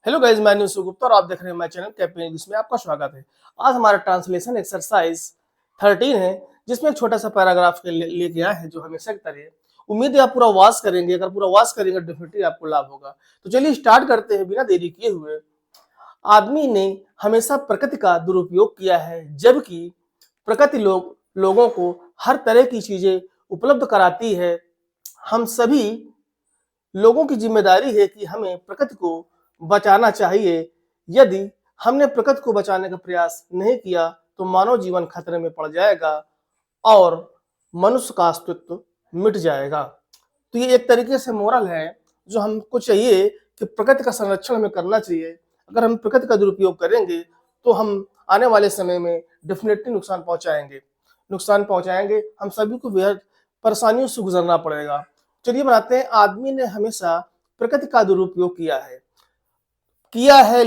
Hello guys, मैं news Gupta और आप देख रहे हैं माय चैनल कैप्टन इंग्लिश में आपका स्वागत है। आज हमारा ट्रांसलेशन एक्सरसाइज 13 है, जिसमें एक छोटा सा पैराग्राफ लेके आए हैं जो हमेशा की तरह। उम्मीद है आप पूरा वॉच करेंगे। अगर पूरा वॉच करेंगे डेफिनेटली आपको लाभ होगा। तो चलिए स्टार्ट करते हैं बिना देरी किए हुए। आदमी ने हमेशा प्रकृति का दुरुपयोग किया है, जबकि प्रकृति लोगों को हर तरह की चीजें उपलब्ध कराती है। हम सभी लोगों की जिम्मेदारी है कि हमें प्रकृति को बचाना चाहिए। यदि हमने प्रकृति को बचाने का प्रयास नहीं किया तो मानव जीवन खतरे में पड़ जाएगा और मनुष्य का अस्तित्व मिट जाएगा। तो ये एक तरीके से मोरल है जो हमको चाहिए कि प्रकृति का संरक्षण हमें करना चाहिए। अगर हम प्रकृति का दुरुपयोग करेंगे तो हम आने वाले समय में डेफिनेटली नुकसान पहुंचाएंगे। हम सभी को बेहद परेशानियों से गुजरना पड़ेगा। चलिए बनाते हैं। आदमी ने हमेशा प्रकृति का दुरुपयोग लिया है,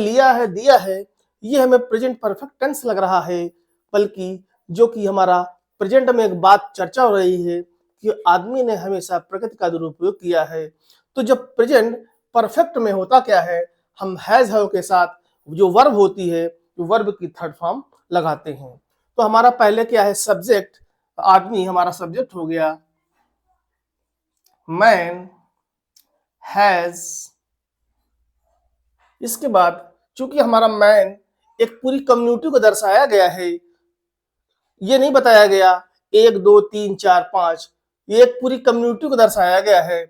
दिया है। ये हमें प्रेजेंट परफेक्ट टेंस लग रहा है, बल्कि जो कि हमारा प्रेजेंट में एक बात चर्चा हो रही है कि आदमी ने हमेशा प्रकृति का दुरुपयोग किया है। तो जब प्रेजेंट परफेक्ट में होता क्या है, हम हैव के साथ जो वर्ब होती है, जो वर्ब की थर्ड फॉर्म लगाते हैं। तो हमारा पहले क्या है, सब्जेक्ट। आदमी हमारा सब्जेक्ट हो गया। मैन हैज, इसके बाद चूंकि हमारा मैन एक पूरी कम्युनिटी को दर्शाया गया है, ये नहीं बताया गया 1 2 3 4 5, ये एक पूरी कम्युनिटी को दर्शाया गया है।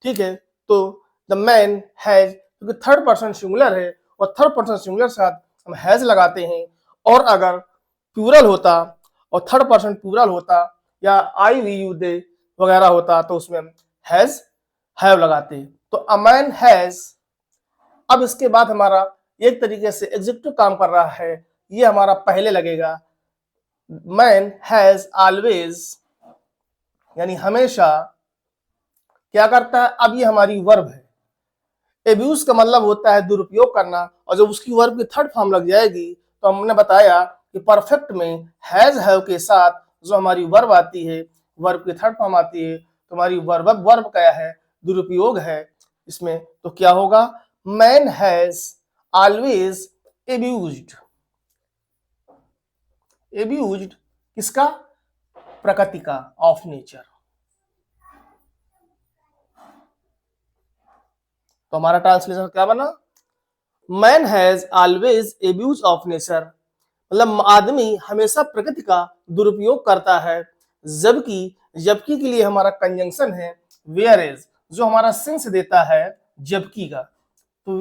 ठीक है, तो द मैन हैज, क्योंकि थर्ड पर्सन सिंगुलर है और थर्ड पर्सन सिंगुलर के साथ हम हैज लगाते हैं। और अगर प्लूरल होता और थर्ड पर्सन प्लूरल होता या आई वी यू दे वगैरह होता तो उसमें हम हैज हैव लगाते। तो अ मैन हैज, अब इसके बाद हमारा एक तरीके से एग्जेक्टिव काम कर रहा है, ये हमारा पहले लगेगा। मैन हैज ऑलवेज, यानी हमेशा क्या करता है। अब ये हमारी वर्ब है। एब्यूज का मतलब होता है दुरुपयोग करना, और जब उसकी वर्ब की थर्ड फॉर्म लग जाएगी तो हमने बताया कि परफेक्ट में हैज हैव के साथ जो हमारी वर्ब आती है, वर्ब की थर्ड फॉर्म आती है, तो हमारी वर्ब क्या है, दुरुपयोग है इसमें। तो क्या होगा, मैन हैज ऑलवेज एब्यूज्ड। एब्यूज्ड किसका, प्रकृति का, ऑफ नेचर। तो हमारा ट्रांसलेशन क्या बना, man has always abuse of nature, मतलब आदमी हमेशा प्रकृति का दुरुपयोग करता है। जबकि, जबकि के लिए हमारा कंजंक्शन है वेयर एज, जो हमारा सेंस देता है जबकि का। तो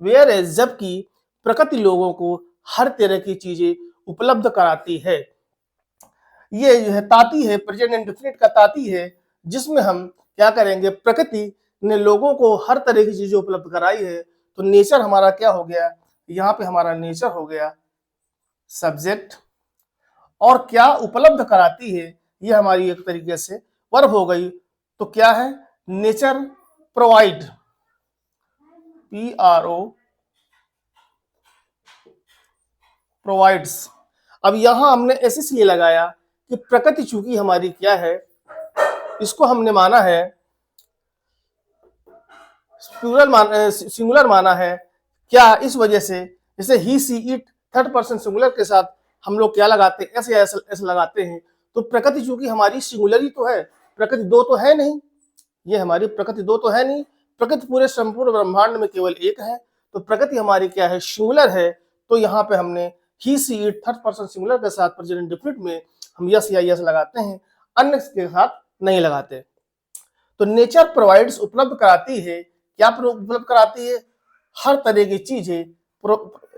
वेयर एज जबकि प्रकृति लोगों को हर तरह की चीजें उपलब्ध कराती है। ये जो है ताती है, प्रेजेंट इंडेफिनिट का ताती है, जिसमें हम क्या करेंगे, प्रकृति ने लोगों को हर तरह की चीजें उपलब्ध कराई है। तो नेचर हमारा क्या हो गया, यहाँ पे हमारा नेचर हो गया सब्जेक्ट, और क्या उपलब्ध कराती है, ये हमारी एक तरीके से वर्ब हो गई। तो क्या है, नेचर प्रोवाइड, PRO प्रोवाइड्स। अब यहां हमने ऐसे इसलिए लगाया कि प्रकृति चूंकि हमारी क्या है, इसको हमने माना है सिंगुलर माना है। क्या, इस वजह से जैसे he she it third person singular के साथ हम लोग क्या लगाते हैं, ऐसे ऐसे ऐसे लगाते हैं। तो प्रकृति चूंकि हमारी सिंगुलर ही तो है, प्रकृति दो तो है नहीं, ये हमारी प्रकृति दो तो है नहीं, प्रकृति पूरे संपूर्ण ब्रह्मांड में केवल एक है। तो प्रकृति हमारी क्या है, सिंगुलर है। तो यहाँ पे हमने he she it third person singular के साथ प्रेजेंट इंडेफिनिट में हम यस या यस लगाते हैं, अन्य के साथ नहीं लगाते। तो नेचर प्रोवाइड्स उपलब्ध कराती है, क्या उपलब्ध कराती है, हर तरह की चीजें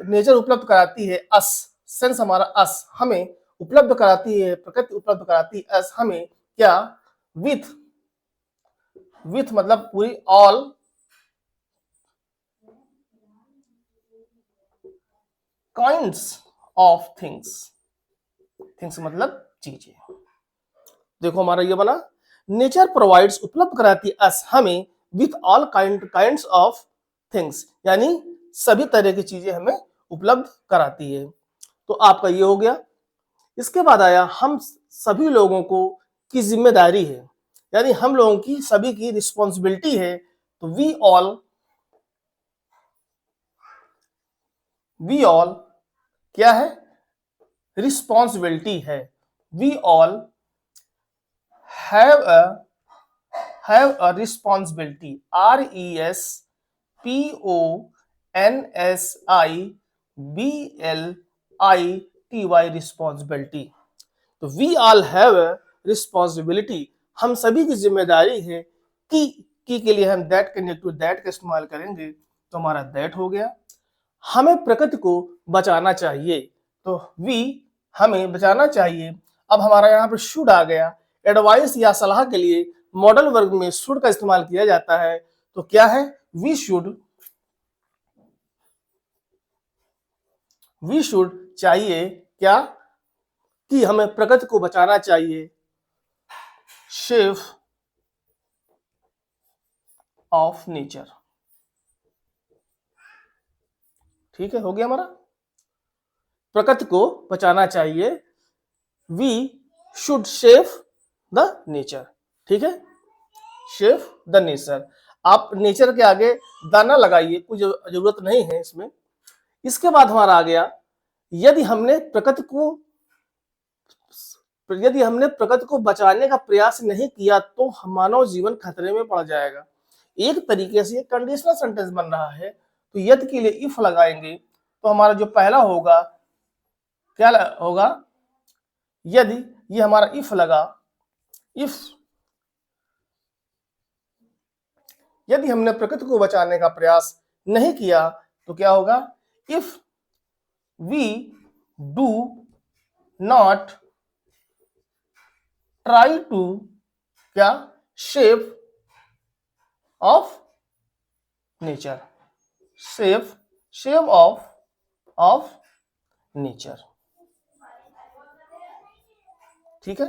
नेचर उपलब्ध कराती है। अस, सेंस हमारा अस, हमें उपलब्ध कराती है, प्रकृति उपलब्ध कराती है अस हमें, क्या, विथ, विथ मतलब पूरी, all kinds of things, things मतलब चीजें। देखो हमारा ये बना, नेचर प्रोवाइड्स उपलब्ध कराती है अस हमें, with all kinds of things, यानी सभी तरह की चीजें हमें उपलब्ध कराती है। तो आपका ये हो गया। इसके बाद आया हम सभी लोगों को की जिम्मेदारी है, यानी हम लोगों की सभी की रिस्पॉन्सिबिलिटी है। तो वी ऑल वी ऑल क्या है, रिस्पॉन्सिबिलिटी है। We all have a responsibility, RESPONSIBLITY, responsibility. तो we all have a responsibility, हम सभी की जिम्मेदारी है। की के लिए हम दैट कनेक्ट टू दैट का इस्तेमाल करेंगे, तो हमारा दैट हो गया। हमें प्रकृति को बचाना चाहिए, तो वी हमें बचाना चाहिए। अब हमारा यहाँ पे शुड आ गया। एडवाइस या सलाह के लिए मॉडल वर्ग में शुड का इस्तेमाल किया जाता है। तो क्या है, वी शुड चाहिए क्या, कि हमें प्रकृति को बचाना चाहिए। सेव ऑफ नेचर, ठीक है, हो गया हमारा। प्रकृति को बचाना चाहिए, we should save the nature, ठीक है, सेव द नेचर। आप नेचर के आगे दाना लगाइए, कोई जरूरत नहीं है इसमें। इसके बाद हमारा आ गया, यदि हमने प्रकृति को बचाने का प्रयास नहीं किया तो मानव जीवन खतरे में पड़ जाएगा। एक तरीके से कंडीशनल सेंटेंस बन रहा है। तो यदि के लिए इफ लगाएंगे तो हमारा जो पहला होगा क्या होगा, यदि ये हमारा इफ लगा, इफ यदि हमने प्रकृति को बचाने का प्रयास नहीं किया तो क्या होगा, if we do not try to क्या, save of nature, save of nature, ठीक है।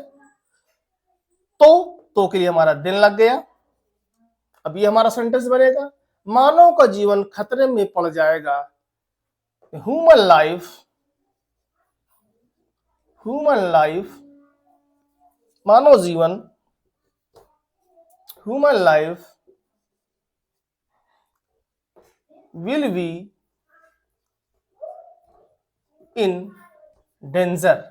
तो के लिए हमारा दिन लग गया। अब ये हमारा सेंटेंस बनेगा, मानव का जीवन खतरे में पड़ जाएगा। ह्यूमन लाइफ मानव जीवन, human life will be in danger,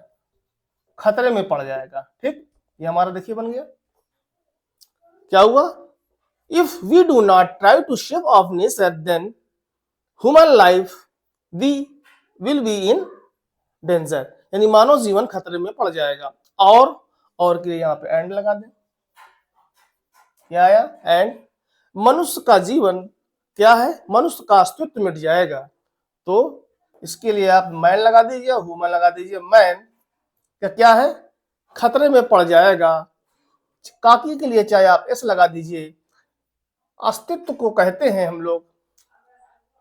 खतरे में पड़ जाएगा, ठीक। ये हमारा देखिए बन गया। क्या हुआ, if we do not try to save of nature then human life will be in danger, यानी मानव जीवन खतरे में पड़ जाएगा। और के लिए यहाँ पे एंड लगा दें, क्या आया, एंड। मनुष्य का जीवन क्या है, मनुष्य का अस्तित्व मिट जाएगा। तो इसके लिए आप मैन लगा दीजिए, ह्यूमन लगा दीजिए। मैन क्या है, खतरे में पड़ जाएगा। काकी के लिए चाहे आप एस लगा दीजिए। अस्तित्व को कहते हैं हम लोग,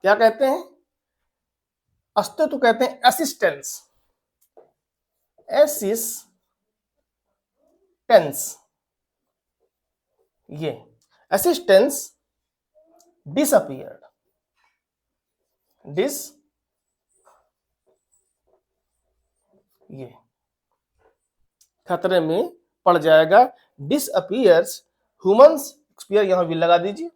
क्या कहते हैं, अस्तित्व कहते हैं असिस्टेंस, ये असिस्टेंस डिसअपियर्ड, ये खतरे में पड़ जाएगा, डिसअपियर्स। ह्यूमंस एक्सपियर, यहां विल लगा दीजिए,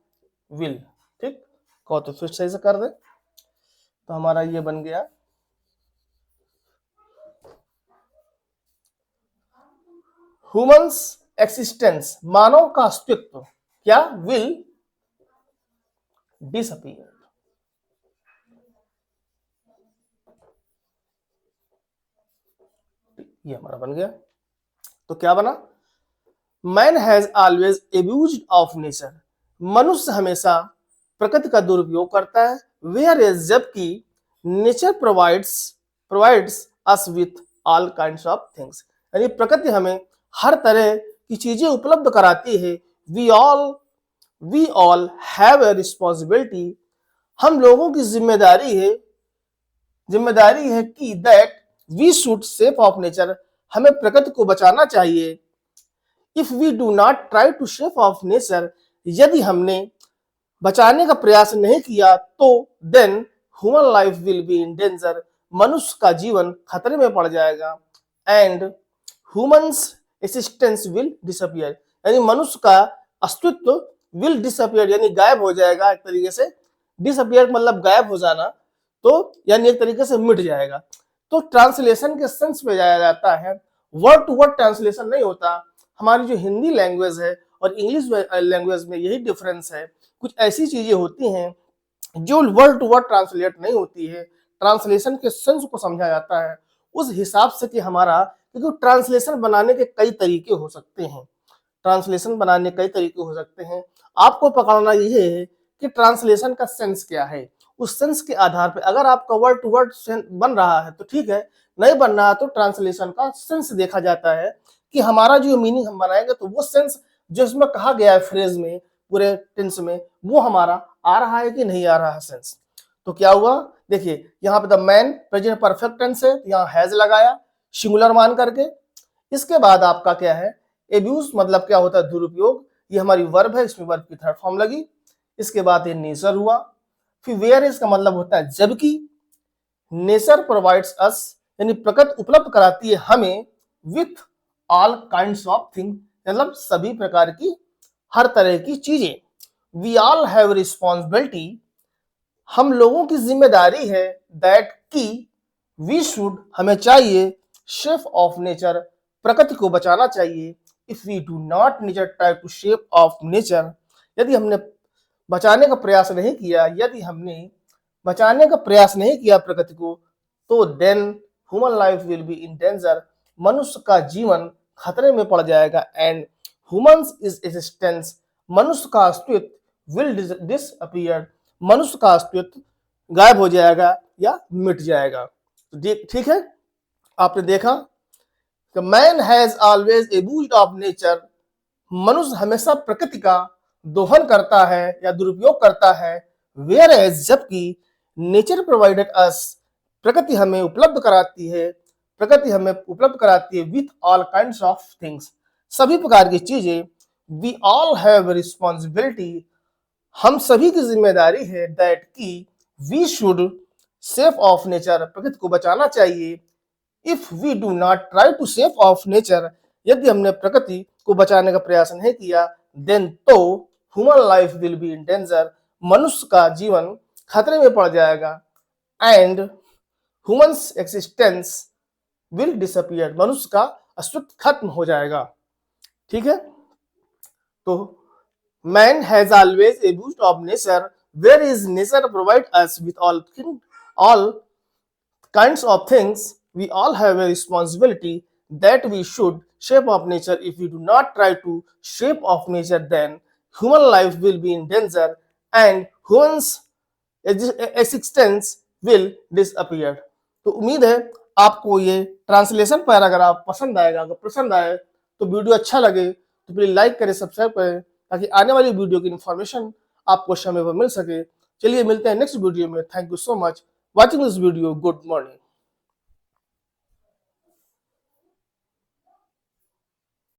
विल, ठीक। कहो तो फिर सही से कर दे, तो हमारा ये बन गया, ह्यूमंस एक्सिस्टेंस, मानव का अस्तित्व क्या, विल डिसअपियर। ये हमारा बन गया। तो क्या बना, man has always abused of nature, मनुष्य हमेशा प्रकृति का दुरुपयोग करता है। वेयर इज, जबकि nature provides us with all kinds of things, यानी प्रकृति हमें हर तरह की चीजें उपलब्ध कराती है। We all have a responsibility, हम लोगों की जिम्मेदारी है कि that we should save of nature, हमें प्रकृति को बचाना चाहिए। If we do not try to save of nature, यदि हमने बचाने का प्रयास नहीं किया तो then human life will be in danger, मनुष्य का जीवन खतरे में पड़ जाएगा। And humans existence will disappear, यानी मनुष्य का अस्तित्व विल डिसअपियर, यानी गायब हो जाएगा। एक तरीके से डिसअपियर मतलब गायब हो जाना। तो यानी एक तरीके से मिट जाएगा। तो ट्रांसलेशन के सेंस पे जाया जाता है, वर्ड टू वर्ड ट्रांसलेशन नहीं होता। हमारी जो हिंदी लैंग्वेज है और इंग्लिश लैंग्वेज में यही डिफरेंस है। कुछ ऐसी चीजें होती हैं जो वर्ड टू वर्ड ट्रांसलेट नहीं होती है, ट्रांसलेशन के सेंस को समझा जाता है उस हिसाब से कि हमारा, क्योंकि ट्रांसलेशन बनाने के कई तरीके हो सकते हैं, ट्रांसलेशन बनाने कई तरीके हो सकते हैं। आपको पकड़ना ये है कि ट्रांसलेशन का सेंस क्या है। उस सेंस के आधार पर अगर आपका वर्ड टू वर्ड बन रहा है तो ठीक है, नहीं बन रहा तो ट्रांसलेशन का सेंस देखा जाता है कि हमारा जो मीनिंग हम बनाएंगे तो वो सेंस जो इसमें कहा गया है फ्रेज में, पूरे टेंस में, वो हमारा आ रहा है कि नहीं आ रहा है सेंस। तो क्या हुआ, देखिए यहाँ पे the main present perfect tense है, यहाँ हैज लगाया सिंगुलर मान करके। इसके बाद आपका क्या है, एब्यूज मतलब क्या होता है, दुरुपयोग, ये हमारी वर्ब है, इसमें वर्ब की थर्ड फॉर्म लगी। इसके बाद ये नेचर हुआ। फिर वेयर इज का मतलब होता है जबकि। नेचर प्रोवाइड्स अस यानी प्रकृति उपलब्ध कराती है हमें with all kinds of thing, मतलब सभी प्रकार की, हर तरह की चीजें। वी ऑल हैव रिस्पॉन्सिबिलिटी, हम लोगों की जिम्मेदारी है, दैट की वी शुड हमें चाहिए, शेफ ऑफ नेचर प्रकृति को बचाना चाहिए। If we do not nature try to shape of nature, यदि हमने बचाने का प्रयास नहीं किया, यदि हमने बचाने का प्रयास नहीं किया प्रकृति को, तो then human life will be in danger, मनुष्य का जीवन खतरे में पड़ जाएगा। एंड ह्यूमंस इज एग्जिस्टेंस, मनुष्य का अस्तित्व विल डिसअपीयर, मनुष्य का अस्तित्व गायब हो जाएगा या मिट जाएगा। ठीक है, आपने देखा कि man has always abused of nature, मनुष्य हमेशा प्रकृति का दोहन करता है या दुरुपयोग करता है। वेयर एज जबकि नेचर प्रोवाइडेड अस, प्रकृति हमें उपलब्ध कराती है, प्रकृति हमें उपलब्ध कराती है with all kinds of things, सभी प्रकार की चीजें। वी ऑल हैव रिस्पॉन्सिबिलिटी, हम सभी की जिम्मेदारी है, दैट की we should safe of nature, प्रकृति को बचाना चाहिए। If we do not try to safe of nature, यदि हमने प्रकृति को बचाने का प्रयास नहीं किया, देन तो human life will be in danger, मनुष्य का जीवन खतरे में पड़ जाएगा। And humans existence will disappear, मनुष्य का अस्तित्व खत्म हो जाएगा। ठीक है, तो man has always abused of nature, where is nature provide us with all kinds of things, we all have a responsibility that we should shape of nature. If we do not try to shape of nature, then human life will be in danger and humans existence will disappear. तो उम्मीद है आपको ये translation paragraph पसंद आएगा। अगर पसंद आए तो वीडियो अच्छा लगे तो प्लीज लाइक करें, सब्सक्राइब करें, ताकि आने वाली वीडियो की इन्फॉर्मेशन आपको समय पर मिल सके। चलिए मिलते हैं नेक्स्ट वीडियो में। Thank you so much watching this video. Good morning.